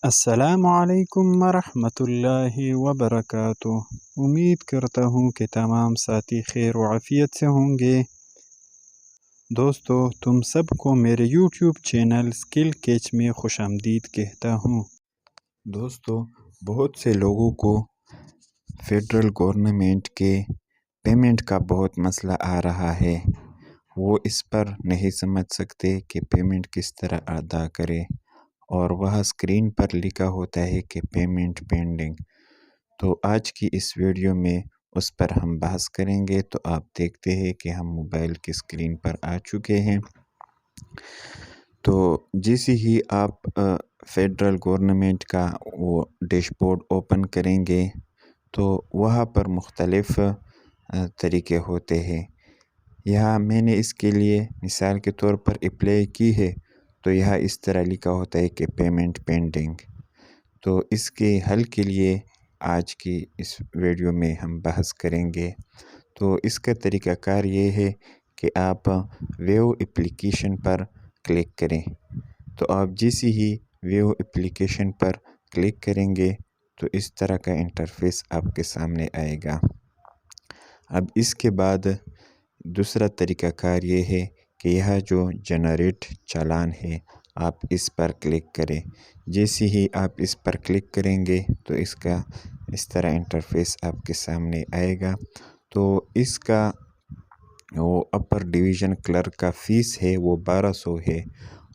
السلام علیکم ورحمۃ اللہ وبرکاتہ۔ امید کرتا ہوں کہ تمام ساتھی خیر و عافیت سے ہوں گے۔ دوستو، تم سب کو میرے یوٹیوب چینل اسکل کیچ میں خوش آمدید کہتا ہوں۔ دوستو، بہت سے لوگوں کو فیڈرل گورنمنٹ کے پیمنٹ کا بہت مسئلہ آ رہا ہے۔ وہ اس پر نہیں سمجھ سکتے کہ پیمنٹ کس طرح ادا کرے، اور وہ اسکرین پر لکھا ہوتا ہے کہ پیمنٹ پینڈنگ۔ تو آج کی اس ویڈیو میں اس پر ہم بحث کریں گے۔ تو آپ دیکھتے ہیں کہ ہم موبائل کی اسکرین پر آ چکے ہیں۔ تو جیسے ہی آپ فیڈرل گورنمنٹ کا وہ ڈیش بورڈ اوپن کریں گے تو وہاں پر مختلف طریقے ہوتے ہیں۔ یہاں میں نے اس کے لیے مثال کے طور پر اپلائی کی ہے، تو یہاں اس طرح لکھا ہوتا ہے کہ پیمنٹ پینڈنگ۔ تو اس کے حل کے لیے آج کی اس ویڈیو میں ہم بحث کریں گے۔ تو اس کا طریقہ کار یہ ہے کہ آپ ویو اپلیکیشن پر کلک کریں۔ تو آپ جیسے ہی ویو اپلیکیشن پر کلک کریں گے تو اس طرح کا انٹرفیس آپ کے سامنے آئے گا۔ اب اس کے بعد دوسرا طریقہ کار یہ ہے کہ یہاں جو جنریٹ چالان ہے آپ اس پر کلک کریں۔ جیسے ہی آپ اس پر کلک کریں گے تو اس طرح انٹرفیس آپ کے سامنے آئے گا۔ تو اس کا وہ اپر ڈویژن کلرک کا فیس ہے وہ 1200 ہے،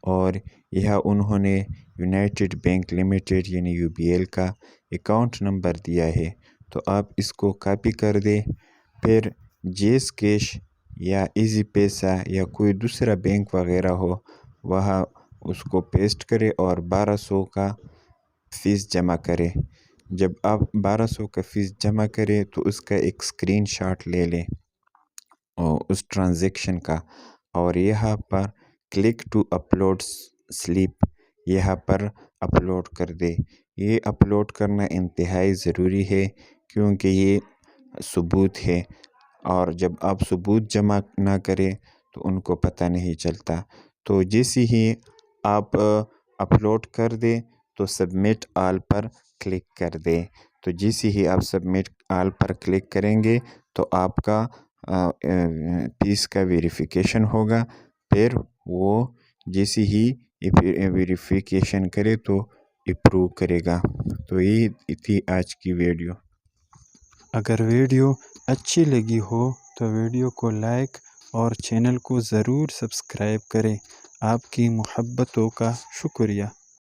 اور یہاں انہوں نے یونائٹڈ بینک لمیٹڈ یعنی UBL کا اکاؤنٹ نمبر دیا ہے۔ تو آپ اس کو کاپی کر دیں، پھر جیس کیش یا ایزی پیسہ یا کوئی دوسرا بینک وغیرہ ہو وہاں اس کو پیسٹ کرے اور 1200 کا فیس جمع کرے۔ جب آپ 1200 کا فیس جمع کریں تو اس کا ایک اسکرین شاٹ لے لیں اس ٹرانزیکشن کا، اور یہاں پر کلک ٹو اپلوڈ سلپ یہاں پر اپلوڈ کر دے۔ یہ اپلوڈ کرنا انتہائی ضروری ہے کیونکہ یہ ثبوت ہے، اور جب آپ ثبوت جمع نہ کریں تو ان کو پتہ نہیں چلتا۔ تو جیسے ہی آپ اپلوڈ کر دیں تو سبمٹ آل پر کلک کر دیں۔ تو جیسے ہی آپ سبمٹ آل پر کلک کریں گے تو آپ کا فیس کا ویریفیکیشن ہوگا، پھر وہ جیسے ہی ویریفیکیشن کرے تو اپروو کرے گا۔ تو یہ تھی آج کی ویڈیو۔ اگر ویڈیو اچھی لگی ہو تو ویڈیو کو لائک اور چینل کو ضرور سبسکرائب کریں۔ آپ کی محبتوں کا شکریہ۔